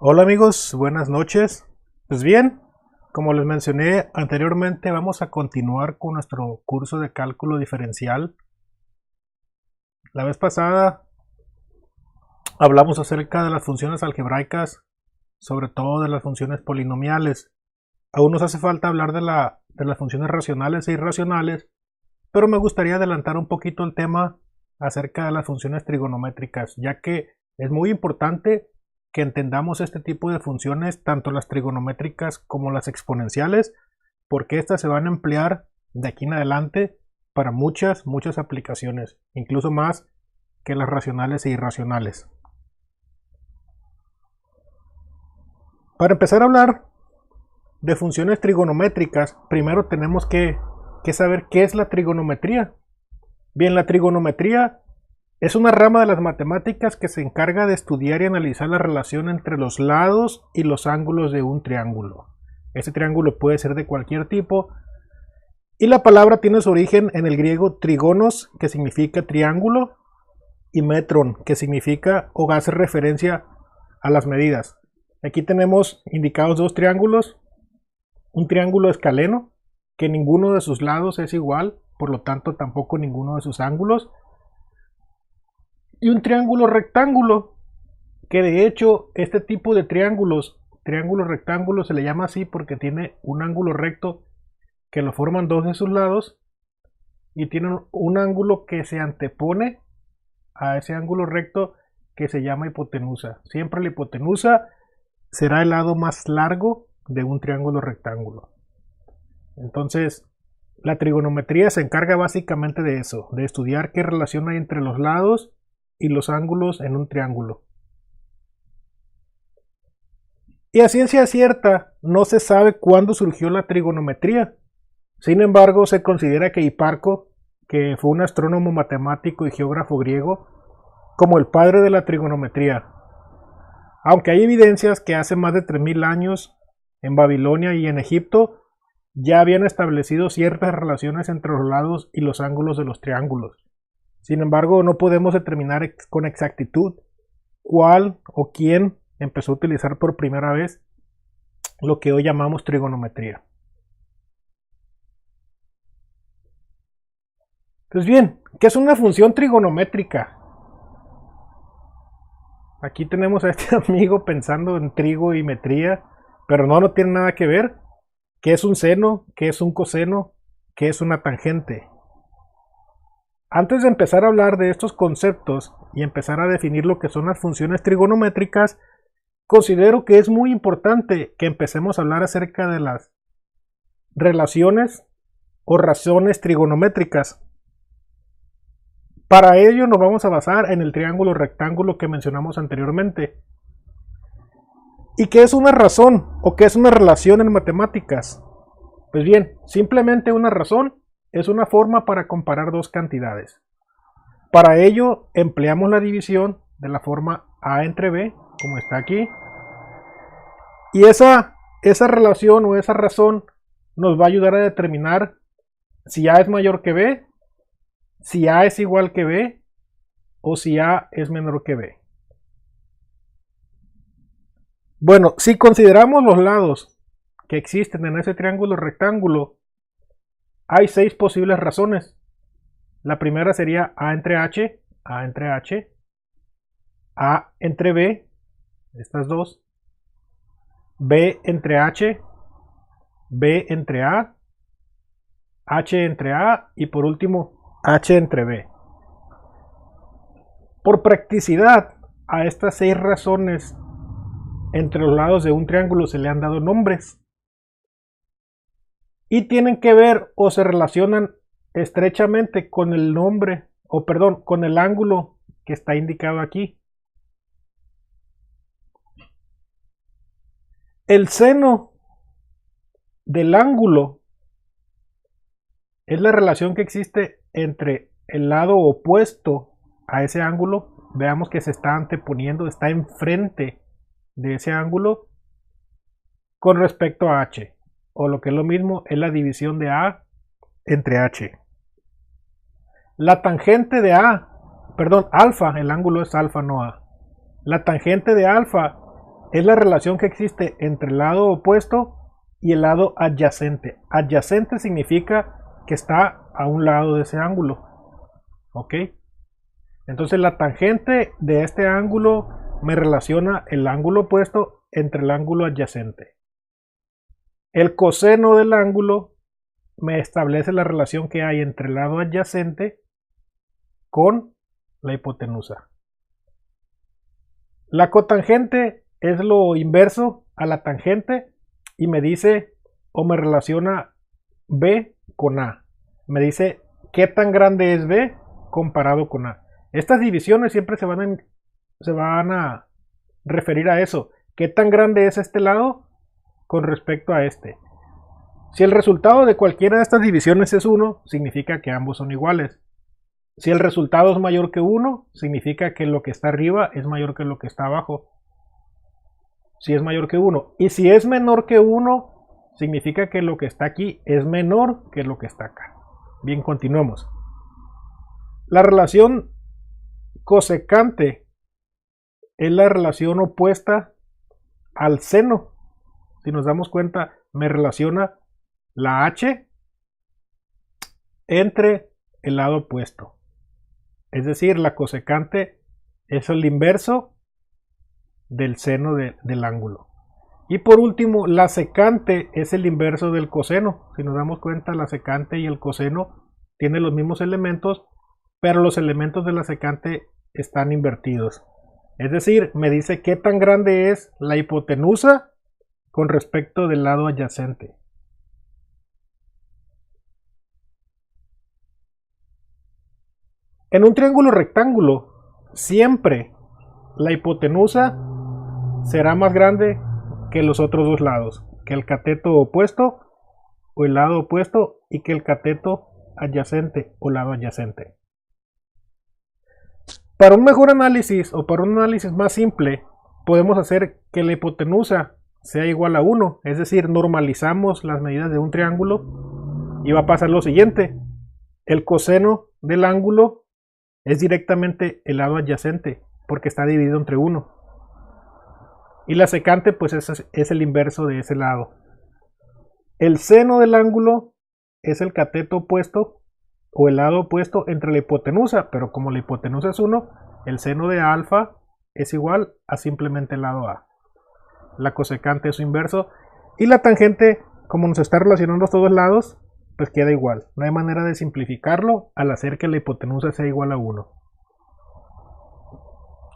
Hola amigos, buenas noches. Pues bien, como les mencioné anteriormente, vamos a continuar con nuestro curso de cálculo diferencial. La vez pasada hablamos acerca de las funciones algebraicas, sobre todo de las funciones polinomiales. Aún nos hace falta hablar de las funciones racionales e irracionales, pero me gustaría adelantar un poquito el tema acerca de las funciones trigonométricas, ya que es muy importante que entendamos este tipo de funciones, tanto las trigonométricas como las exponenciales, porque estas se van a emplear de aquí en adelante para muchas aplicaciones, incluso más que las racionales e irracionales. Para empezar a hablar de funciones trigonométricas, primero tenemos que saber qué es la trigonometría. Bien, la trigonometría es una rama de las matemáticas que se encarga de estudiar y analizar la relación entre los lados y los ángulos de un triángulo. Este triángulo puede ser de cualquier tipo y la palabra tiene su origen en el griego trigonos, que significa triángulo, y metron, que significa o hace referencia a las medidas. Aquí tenemos indicados dos triángulos, un triángulo escaleno, que ninguno de sus lados es igual, por lo tanto tampoco ninguno de sus ángulos, y un triángulo rectángulo, que de hecho este tipo de triángulo rectángulo se le llama así porque tiene un ángulo recto que lo forman dos de sus lados y tiene un ángulo que se antepone a ese ángulo recto que se llama hipotenusa. Siempre la hipotenusa será el lado más largo de un triángulo rectángulo. Entonces, la trigonometría se encarga básicamente de eso, de estudiar qué relación hay entre los lados y los ángulos en un triángulo. Y a ciencia cierta, no se sabe cuándo surgió la trigonometría. Sin embargo, se considera que Hiparco, que fue un astrónomo, matemático y geógrafo griego, como el padre de la trigonometría. Aunque hay evidencias que hace más de 3000 años, en Babilonia y en Egipto, ya habían establecido ciertas relaciones entre los lados y los ángulos de los triángulos. Sin embargo, no podemos determinar con exactitud cuál o quién empezó a utilizar por primera vez lo que hoy llamamos trigonometría. Pues bien, ¿qué es una función trigonométrica? Aquí tenemos a este amigo pensando en trigo y metría, pero no tiene nada que ver. ¿Qué es un seno? ¿Qué es un coseno? ¿Qué es una tangente? Antes de empezar a hablar de estos conceptos y empezar a definir lo que son las funciones trigonométricas, considero que es muy importante que empecemos a hablar acerca de las relaciones o razones trigonométricas. Para ello nos vamos a basar en el triángulo rectángulo que mencionamos anteriormente. ¿Y qué es una razón o qué es una relación en matemáticas? Pues bien, simplemente una razón es una forma para comparar dos cantidades. Para ello empleamos la división de la forma A entre B, como está aquí. Y esa relación o esa razón nos va a ayudar a determinar si A es mayor que B, si A es igual que B o si A es menor que B. Bueno, si consideramos los lados que existen en ese triángulo rectángulo, hay 6 posibles razones. La primera sería A entre H, A entre H, A entre B, estas dos, B entre H, B entre A, H entre A y por último H entre B. Por practicidad, a estas 6 razones entre los lados de un triángulo se le han dado nombres y tienen que ver o se relacionan estrechamente con el nombre, o perdón, con el ángulo que está indicado aquí. El seno del ángulo es la relación que existe entre el lado opuesto a ese ángulo. Veamos que se está anteponiendo, está enfrente de ese ángulo con respecto a H, o lo que es lo mismo, es la división de A entre H. La tangente de A, perdón, alfa, el ángulo es alfa, no A. La tangente de alfa es la relación que existe entre el lado opuesto y el lado adyacente. Adyacente significa que está a un lado de ese ángulo. ¿Ok? Entonces la tangente de este ángulo me relaciona el ángulo opuesto entre el ángulo adyacente. El coseno del ángulo me establece la relación que hay entre el lado adyacente con la hipotenusa. La cotangente es lo inverso a la tangente y me dice o me relaciona B con A. Me dice qué tan grande es B comparado con A. Estas divisiones siempre se van a referir a eso. ¿Qué tan grande es este lado con respecto a este? Si el resultado de cualquiera de estas divisiones es 1, significa que ambos son iguales. Si el resultado es mayor que 1, significa que lo que está arriba es mayor que lo que está abajo. Si es mayor que 1. Y si es menor que 1, significa que lo que está aquí es menor que lo que está acá. Bien, continuemos. La relación cosecante es la relación opuesta al seno. Si nos damos cuenta, me relaciona la h entre el lado opuesto. Es decir, la cosecante es el inverso del seno del ángulo. Y por último, la secante es el inverso del coseno. Si nos damos cuenta, la secante y el coseno tienen los mismos elementos, pero los elementos de la secante están invertidos. Es decir, me dice qué tan grande es la hipotenusa con respecto del lado adyacente. En un triángulo rectángulo, siempre la hipotenusa será más grande que los otros dos lados, que el cateto opuesto o el lado opuesto y que el cateto adyacente o lado adyacente. Para un mejor análisis o para un análisis más simple, podemos hacer que la hipotenusa sea igual a 1, es decir, normalizamos las medidas de un triángulo y va a pasar lo siguiente. El coseno del ángulo es directamente el lado adyacente porque está dividido entre 1. Y la secante pues es el inverso de ese lado. El seno del ángulo es el cateto opuesto o el lado opuesto entre la hipotenusa, pero como la hipotenusa es 1, el seno de alfa es igual a simplemente el lado A. La cosecante es su inverso y la tangente, como nos está relacionando a todos lados, pues queda igual. No hay manera de simplificarlo al hacer que la hipotenusa sea igual a 1.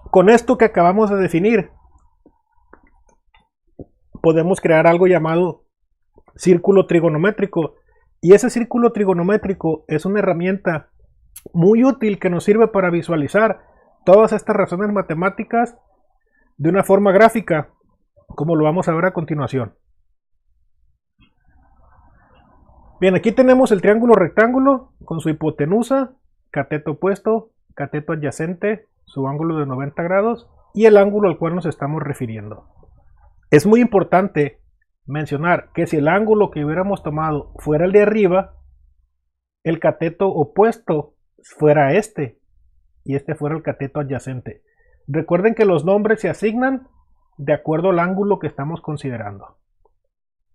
Con esto que acabamos de definir, podemos crear algo llamado círculo trigonométrico. Y ese círculo trigonométrico es una herramienta muy útil que nos sirve para visualizar todas estas razones matemáticas de una forma gráfica, como lo vamos a ver a continuación. Bien, aquí tenemos el triángulo rectángulo con su hipotenusa, cateto opuesto, cateto adyacente, su ángulo de 90 grados y el ángulo al cual nos estamos refiriendo. Es muy importante mencionar que si el ángulo que hubiéramos tomado fuera el de arriba, el cateto opuesto fuera este y este fuera el cateto adyacente. Recuerden que los nombres se asignan de acuerdo al ángulo que estamos considerando.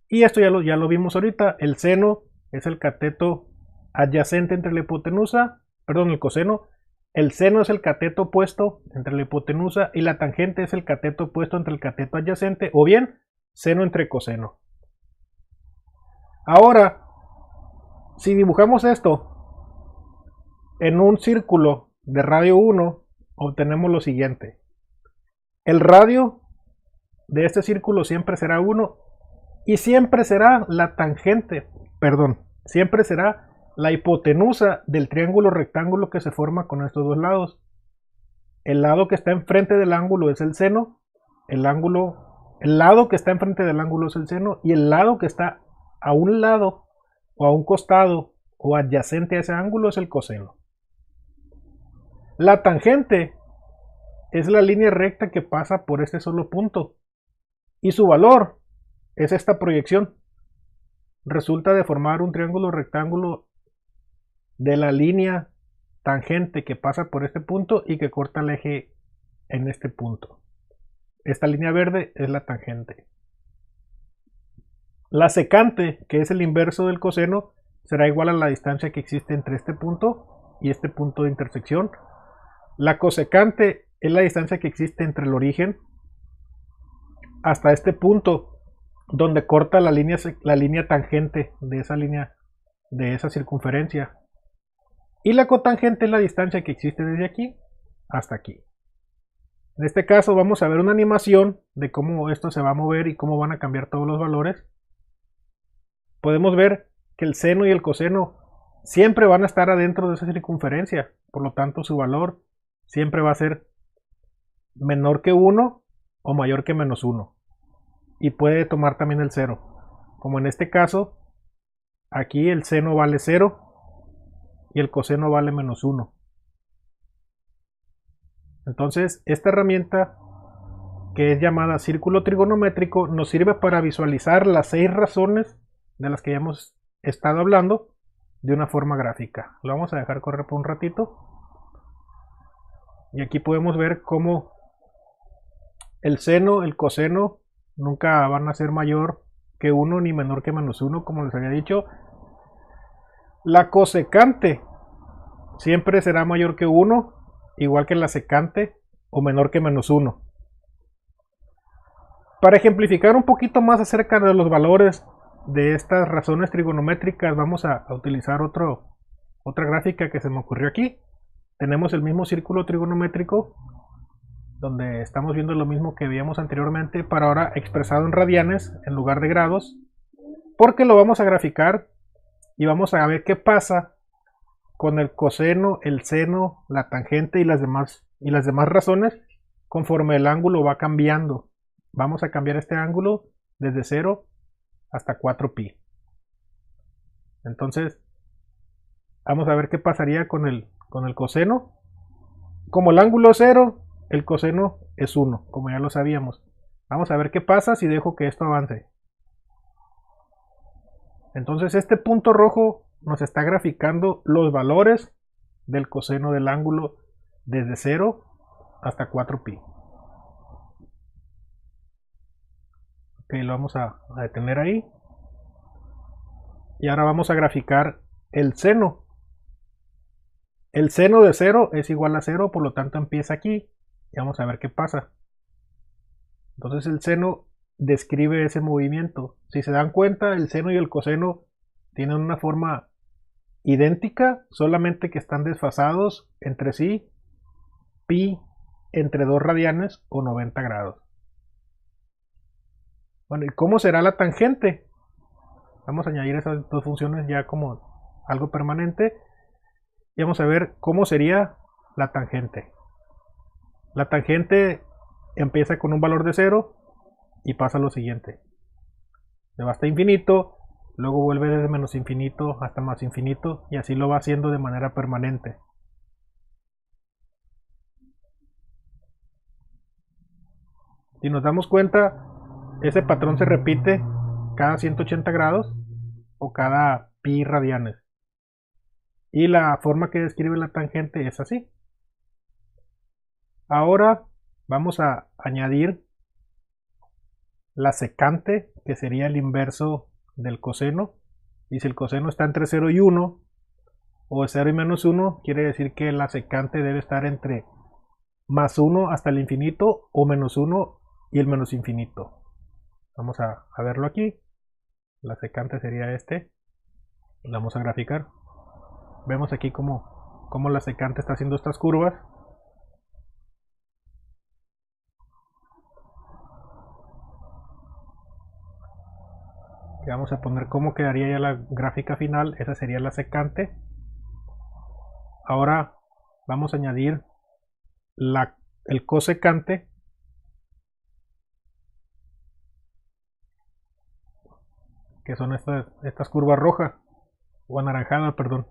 Y esto ya lo vimos ahorita. El seno es el cateto adyacente entre la hipotenusa, perdón, el coseno. El seno es el cateto opuesto entre la hipotenusa y la tangente es el cateto opuesto entre el cateto adyacente, o bien seno entre coseno. Ahora, si dibujamos esto en un círculo de radio 1, obtenemos lo siguiente. El radio de este círculo siempre será 1 y siempre será la tangente, siempre será la hipotenusa del triángulo rectángulo que se forma con estos dos lados. El lado que está enfrente del ángulo es el seno, el lado que está enfrente del ángulo es el seno y el lado que está a un lado o a un costado o adyacente a ese ángulo es el coseno. La tangente es la línea recta que pasa por este solo punto y su valor es esta proyección. Resulta de formar un triángulo rectángulo de la línea tangente que pasa por este punto y que corta el eje en este punto. esta línea verde es la tangente. La secante, que es el inverso del coseno, será igual a la distancia que existe entre este punto y este punto de intersección. La cosecante es la distancia que existe entre el origen hasta este punto donde corta la línea tangente de esa línea, de esa circunferencia. Y la cotangente es la distancia que existe desde aquí hasta aquí. En este caso vamos a ver una animación de cómo esto se va a mover y cómo van a cambiar todos los valores. Podemos ver que el seno y el coseno siempre van a estar adentro de esa circunferencia, por lo tanto su valor siempre va a ser menor que 1 o mayor que menos 1. Y puede tomar también el 0. Como en este caso, aquí el seno vale 0 y el coseno vale menos 1. Entonces, esta herramienta, que es llamada círculo trigonométrico, nos sirve para visualizar las 6 razones de las que ya hemos estado hablando de una forma gráfica. Lo vamos a dejar correr por un ratito. Y aquí podemos ver cómo el seno, el coseno, nunca van a ser mayor que 1 ni menor que menos 1, como les había dicho. La cosecante siempre será mayor que 1, igual que la secante, o menor que menos 1. Para ejemplificar un poquito más acerca de los valores de estas razones trigonométricas, vamos a utilizar otra gráfica que se me ocurrió aquí. Tenemos el mismo círculo trigonométrico, donde estamos viendo lo mismo que veíamos anteriormente, pero ahora expresado en radianes en lugar de grados, porque lo vamos a graficar y vamos a ver qué pasa con el coseno, el seno, la tangente y las demás razones conforme el ángulo va cambiando. Vamos a cambiar este ángulo desde 0 hasta 4pi. Entonces, vamos a ver qué pasaría con el coseno. Como el ángulo es 0, el coseno es 1, como ya lo sabíamos. Vamos a ver qué pasa si dejo que esto avance. Entonces este punto rojo nos está graficando los valores del coseno del ángulo desde 0 hasta 4pi. Ok, lo vamos a detener ahí. Y ahora vamos a graficar el seno. El seno de 0 es igual a 0, por lo tanto empieza aquí. Y vamos a ver qué pasa. Entonces el seno describe ese movimiento. Si se dan cuenta, el seno y el coseno tienen una forma idéntica, solamente que están desfasados entre sí, pi entre 2 radianes o 90 grados. Bueno, ¿y cómo será la tangente? Vamos a añadir esas dos funciones ya como algo permanente. Y vamos a ver cómo sería la tangente. La tangente empieza con un valor de 0 y pasa a lo siguiente. Se va hasta infinito, luego vuelve desde menos infinito hasta más infinito y así lo va haciendo de manera permanente. Si nos damos cuenta, ese patrón se repite cada 180 grados o cada pi radianes. Y la forma que describe la tangente es así. Ahora vamos a añadir la secante, que sería el inverso del coseno. Y si el coseno está entre 0 y 1, o 0 y menos 1, quiere decir que la secante debe estar entre más 1 hasta el infinito, o menos 1 y el menos infinito. Vamos a verlo aquí. La secante sería este. Lo vamos a graficar. Vemos aquí cómo la secante está haciendo estas curvas. Vamos a poner cómo quedaría ya la gráfica final. Esa sería la secante. Ahora vamos a añadir el cosecante, que son estas curvas rojas o anaranjadas, perdón.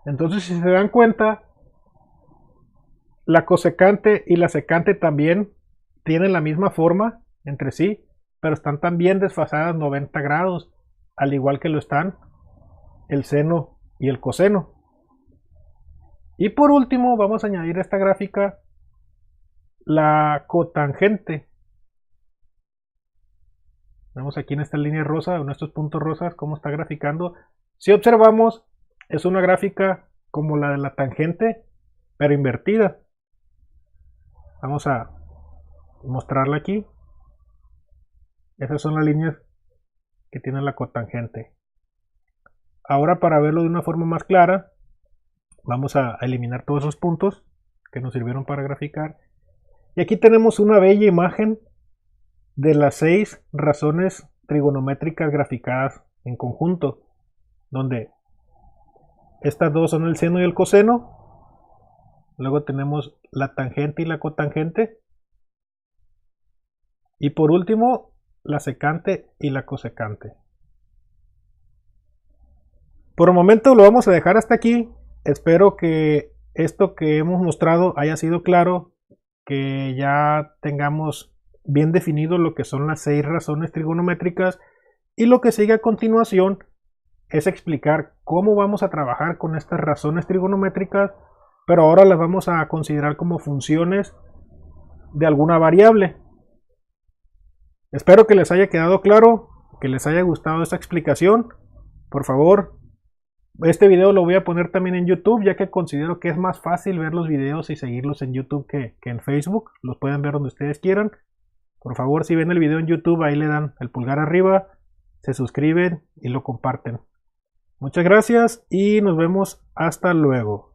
Entonces, si se dan cuenta, la cosecante y la secante también tienen la misma forma entre sí, pero están también desfasadas 90 grados, al igual que lo están el seno y el coseno. Y por último vamos a añadir esta gráfica la cotangente. Vemos aquí en esta línea rosa, en estos puntos rosas, cómo está graficando. Si observamos, es una gráfica como la de la tangente, pero invertida. Vamos a mostrarla aquí. Esas son las líneas que tiene la cotangente. Ahora, para verlo de una forma más clara, vamos a eliminar todos esos puntos que nos sirvieron para graficar. Y aquí tenemos una bella imagen de las 6 razones trigonométricas graficadas en conjunto, donde estas dos son el seno y el coseno. Luego tenemos la tangente y la cotangente. Y por último, la secante y la cosecante. Por el momento lo vamos a dejar hasta aquí. Espero que esto que hemos mostrado haya sido claro, que ya tengamos bien definido lo que son las 6 razones trigonométricas, y lo que sigue a continuación es explicar cómo vamos a trabajar con estas razones trigonométricas, pero ahora las vamos a considerar como funciones de alguna variable. Espero que les haya quedado claro, que les haya gustado esta explicación. Por favor, este video lo voy a poner también en YouTube, ya que considero que es más fácil ver los videos y seguirlos en YouTube que en Facebook. Los pueden ver donde ustedes quieran. Por favor, si ven el video en YouTube, ahí le dan el pulgar arriba, se suscriben y lo comparten. Muchas gracias y nos vemos hasta luego.